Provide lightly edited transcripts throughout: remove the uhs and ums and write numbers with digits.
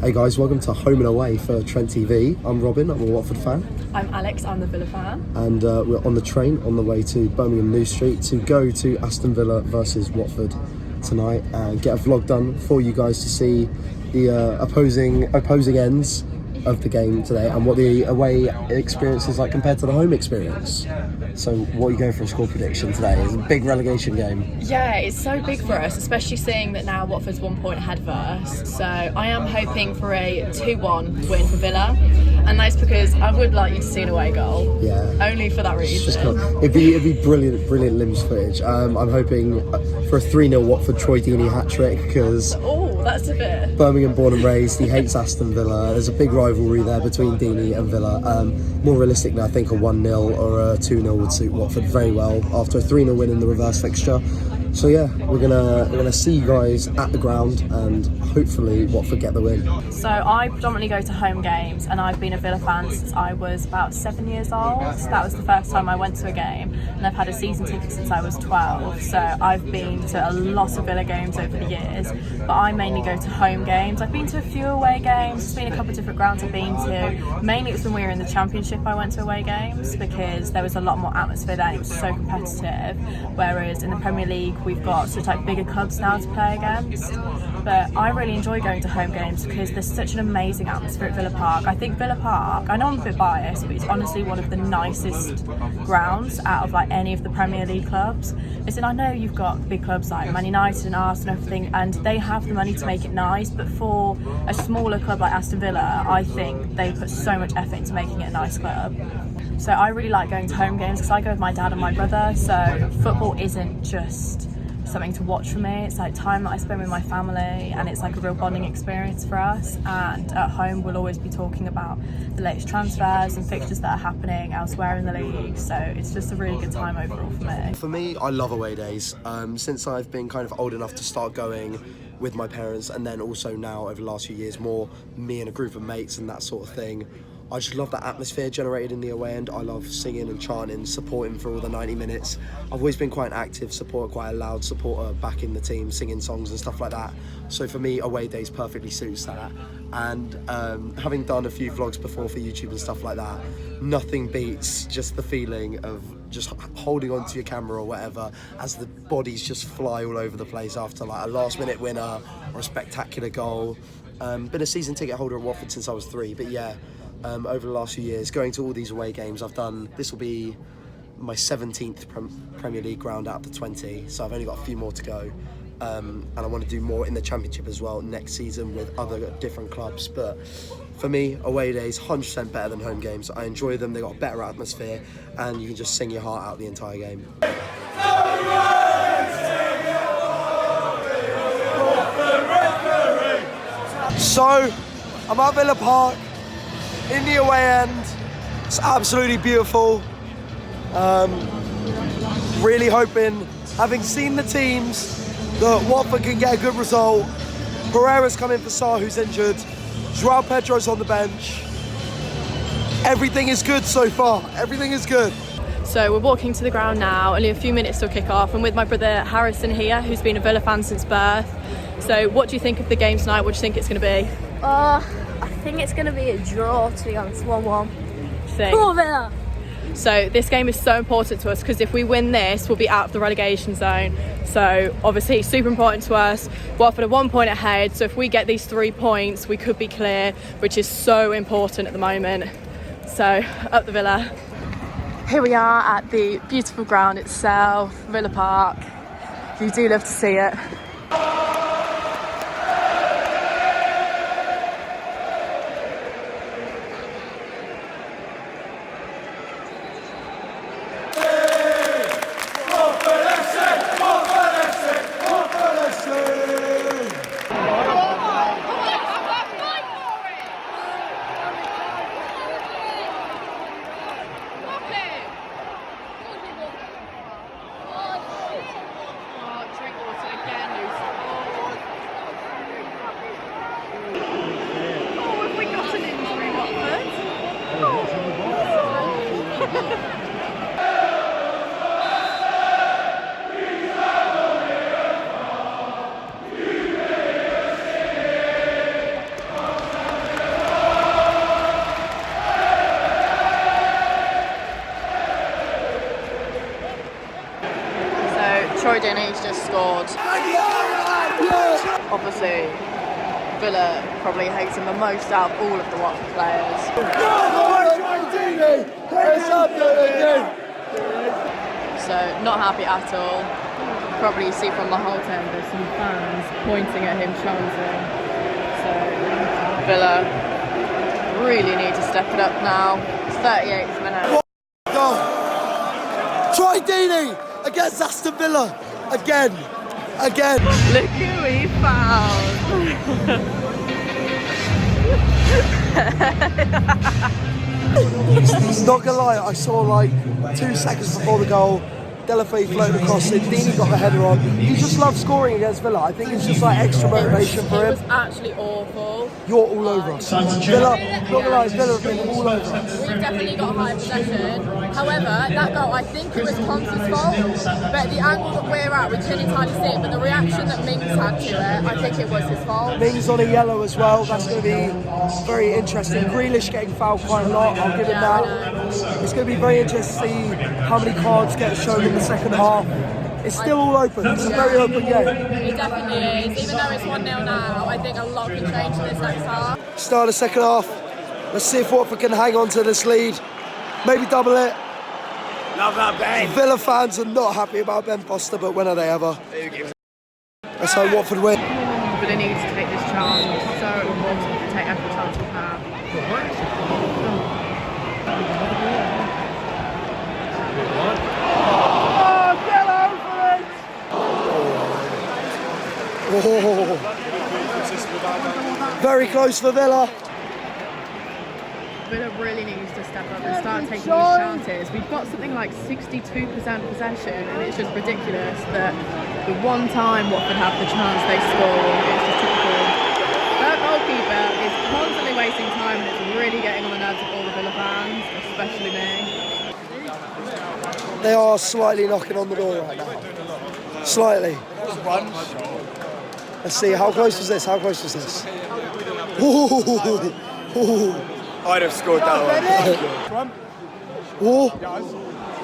Hey guys, welcome to Home and Away for Trent TV. I'm Robin, I'm a Watford fan. I'm Alex, I'm the Villa fan. And we're on the train on the way to Birmingham New Street to go to Aston Villa versus Watford tonight and get a vlog done for you guys to see the opposing ends of the game today and what the away experience is like compared to the home experience. So what are you going for a score prediction today? It's a big relegation game. Yeah, it's so big for us, especially seeing that now Watford's 1 point ahead of us. So I am hoping for a 2-1 win for Villa. And that's because I would like you to see an away goal. Yeah. Only for that reason. Just cool. It'd be brilliant limbs footage. I'm hoping for a 3-0 Watford Troy Deeney hat-trick because... Oh, that's a bit... Birmingham born and raised, he hates Aston Villa. There's a big rivalry there between Deeney and Villa. More realistically, I think a 1-0 or a 2-0 would suit Watford very well after a 3-0 win in the reverse fixture. So yeah, we're gonna see you guys at the ground and hopefully Watford get the win. So I predominantly go to home games and I've been a Villa fan since I was about 7 years old. So that was the first time I went to a game, and I've had a season ticket since I was 12. So I've been to a lot of Villa games over the years, but I mainly go to home games. I've been to a few away games, there's been a couple of different grounds I've been to. Mainly it was when we were in the Championship I went to away games because there was a lot more atmosphere there and it was so competitive. Whereas in the Premier League we've got sort of like bigger clubs now to play against. But I really enjoy going to home games because there's such an amazing atmosphere at Villa Park. I think Villa Park, I know I'm a bit biased, but it's honestly one of the nicest grounds out of like any of the Premier League clubs. Listen, I know you've got big clubs like Man United and Arsenal and everything, and they have the money to make it nice, but for a smaller club like Aston Villa, I think they put so much effort into making it a nice club. So I really like going to home games because I go with my dad and my brother, so football isn't just something to watch for me, it's like time that I spend with my family and it's like a real bonding experience for us. And at home we'll always be talking about the latest transfers and fixtures that are happening elsewhere in the league, so it's just a really good time overall for me. For me, I love away days. Since I've been kind of old enough to start going with my parents, and then also now over the last few years more me and a group of mates and that sort of thing, I just love that atmosphere generated in the away end. I love singing and chanting, supporting for all the 90 minutes. I've always been quite an active supporter, quite a loud supporter back in the team, singing songs and stuff like that. So for me, away days perfectly suits that. And having done a few vlogs before for YouTube and stuff like that, nothing beats just the feeling of just holding onto your camera or whatever as the bodies just fly all over the place after like a last minute winner or a spectacular goal. Been a season ticket holder at Watford since I was 3, but yeah, over the last few years, going to all these away games, this will be my 17th Premier League ground out of the 20, so I've only got a few more to go. And I want to do more in the Championship as well next season with other different clubs. But for me, away days, 100% better than home games. I enjoy them, they got a better atmosphere, and you can just sing your heart out the entire game. So, I'm at Villa Park, in the away end. It's absolutely beautiful. Really hoping, having seen the teams, that Watford can get a good result. Pereira's come in for Sarr, who's injured. Joao Pedro's on the bench. Everything is good so far. Everything is good. So we're walking to the ground now, only a few minutes till kick-off. I'm with my brother Harrison here, who's been a Villa fan since birth. So what do you think of the game tonight? What do you think it's going to be? I think it's going to be a draw, to be honest, 1-1. Come on, Villa! So this game is so important to us because if we win this, we'll be out of the relegation zone. So obviously super important to us. Watford are 1 point ahead, so if we get these 3 points, we could be clear, which is so important at the moment. So up the Villa. Here we are at the beautiful ground itself, Villa Park. You do love to see it. scored. Obviously, Villa probably hates him the most out of all of the Watford players. So, not happy at all. Probably see from the whole tent there's some fans pointing at him, chanting. So, Villa really need to step it up now. It's 38th minute. Troy Deeney against Aston Villa again. Look who we found. Not gonna lie, I saw like 2 seconds before the goal, Delafay floated across it, Deeney got the header on. He just loves scoring against Villa. I think it's just like extra motivation for him. It was actually awful. You're all over us. Villa, not gonna lie, Villa have been all over us. We've definitely got high possession. However, that goal, I think it was Conte's fault, but the angle that we're at, we couldn't entirely see it, but the reaction that Mings had to it, I think it was his fault. Mings on a yellow as well, that's going to be very interesting. Grealish getting fouled quite a lot, I'll give him that. It's going to be very interesting to see how many cards get shown in the second half. It's still all open, it's a very open game. It definitely is, even though it's 1-0 now, I think a lot can change in this next half. Start the second half, let's see if Watford can hang on to this lead. Maybe double it. Love that, Ben. Villa fans are not happy about Ben Foster, but when are they ever? Let's hope Watford win. Villa needs to take this chance. It's so important to take every chance we have. Oh, very close for Villa. Villa really needs to step up and start taking these chances. We've got something like 62% possession, and it's just ridiculous that the one time Watford have the chance they score, it's just typical. Their goalkeeper is constantly wasting time, and it's really getting on the nerves of all the Villa fans, especially me. They are slightly knocking on the door right now. Slightly. Let's see, how close was this? Ooh. I'd have scored that one. Oh,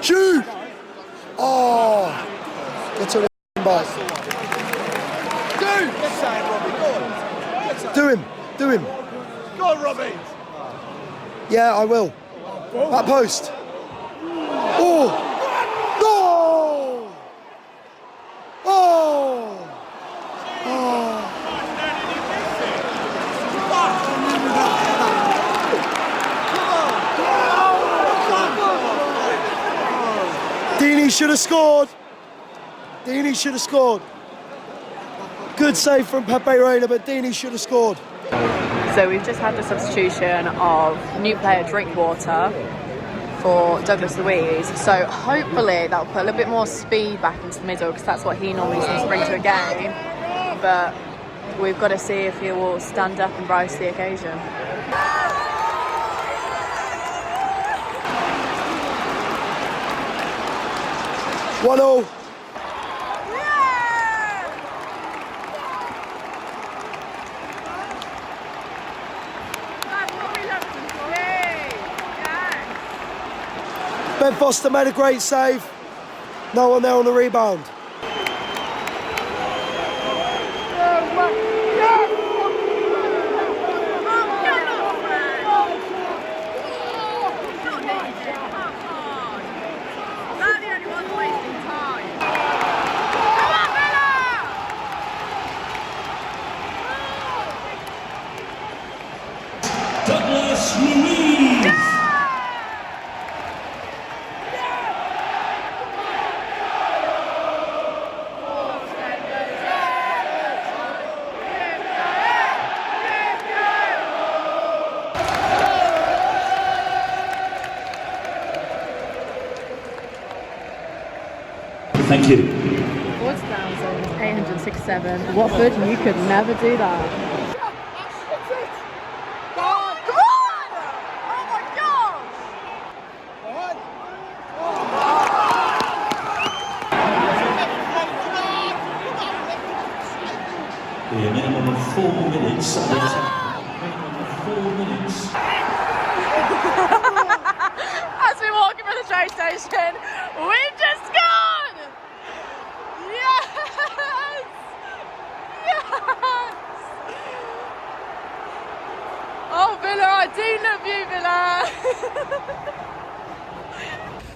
shoot! Oh, that's a bite. Do him. Go on, Robbie. Yeah, I will. That post. Oh, no! Oh! Deeney should have scored. Good save from Pepe Reina, but Deeney should have scored. So we've just had the substitution of new player Drinkwater for Douglas Luiz. So hopefully that'll put a little bit more speed back into the middle, because that's what he normally seems to bring to a game. But we've got to see if he will stand up and rise to the occasion. One all. Ben Foster made a great save. No one there on the rebound. Douglas Luiz. Thank you. 4,867. Watford, you could never do that. A minimum of 4 minutes. 4 minutes. As we walk through the train station, we've just gone! Yeah! I do love you, Villa.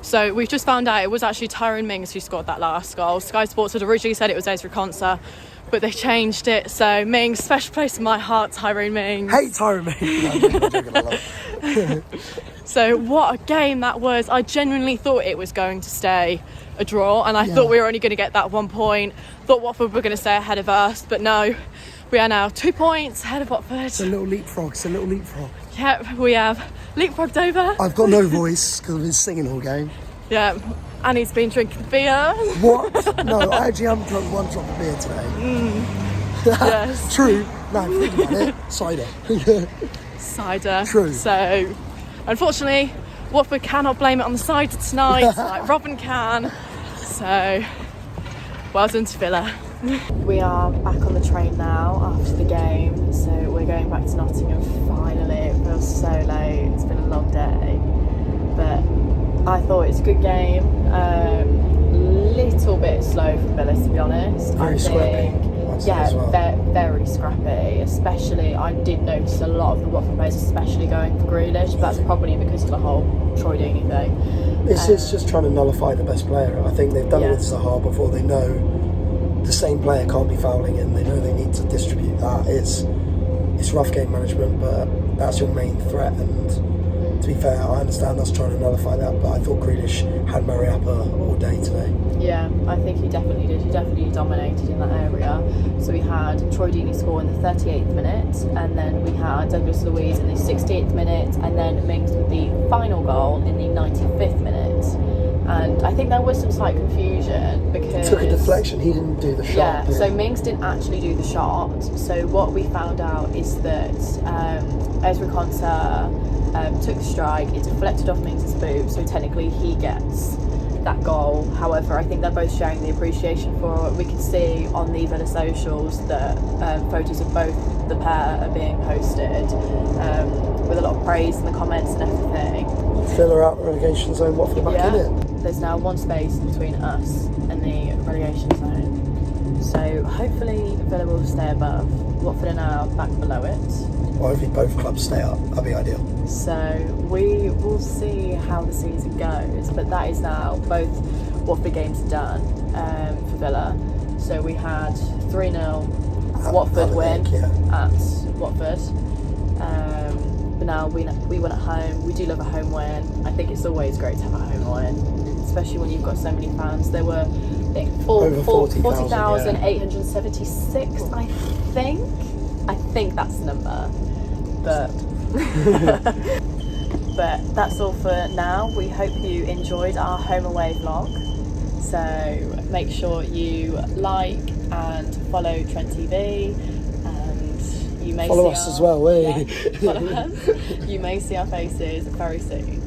So we've just found out it was actually Tyrone Mings who scored that last goal. Sky Sports had originally said it was Ezra Konsa, but they changed it. So Mings, special place in my heart, Tyrone Mings. Hey, Tyrone Mings. No, I'm joking, I love it. So what a game that was. I genuinely thought it was going to stay a draw, and I thought we were only going to get that 1 point. Thought Watford were going to stay ahead of us, but no, we are now 2 points ahead of Watford. It's a little leapfrog. Yep, we have leapfrogged over. I've got no voice because I've been singing all game. Yeah, Annie's been drinking beer. What? No, I actually haven't drunk one drop of beer today. Yes. True. No, think about it. Cider. Cider. True. So, unfortunately, Watford cannot blame it on the cider tonight, like Robin can. So, well done to Villa. We are back on the train now after the game, so we're going back to Nottingham finally. It feels so late, it's been a long day, but I thought it's a good game. Little bit slow for Villa, to be honest. Very scrappy. Yeah, very scrappy. Especially, I did notice a lot of the Watford players, especially going for Grealish. But that's probably because of the whole Troy Deeney thing. It's just trying to nullify the best player. I think they've done it with Zaha before. They know the same player can't be fouling in. They know they need to distribute that. It's rough game management, but that's your main threat. And to be fair, I understand us trying to nullify that, but I thought Grealish had Mariappa all day today. Yeah, I think he definitely did. He definitely dominated in that area. So we had Troy Deeney score in the 38th minute, and then we had Douglas Luiz in the 68th minute, and then Mings with the final goal in the 95th minute. And I think there was some slight confusion because... He took a deflection, he didn't do the shot. Yeah, so Mings didn't actually do the shot. So what we found out is that Ezra Konsa took the strike, it deflected off Mings' boot, so technically he gets that goal. However, I think they're both showing the appreciation for it. We can see on the Villa socials that photos of both the pair are being posted with a lot of praise in the comments and everything. Villa out the relegation zone, Watford back in it. There's now one space between us and the relegation zone. So hopefully Villa will stay above. Watford are now back below it. Well, hopefully both clubs stay up. That'd be ideal. So we will see how the season goes. But that is now both Watford games are done for Villa. So we had 3-0 Watford win at Watford. But now we won at home. We do love a home win. I think it's always great to have a home win, especially when you've got so many fans. There were, I think, 40,876. I think that's the number. But but that's all for now. We hope you enjoyed our home away vlog. So make sure you like and follow Trent TV. You may follow see us as well, eh? Follow us. You may see our faces very soon.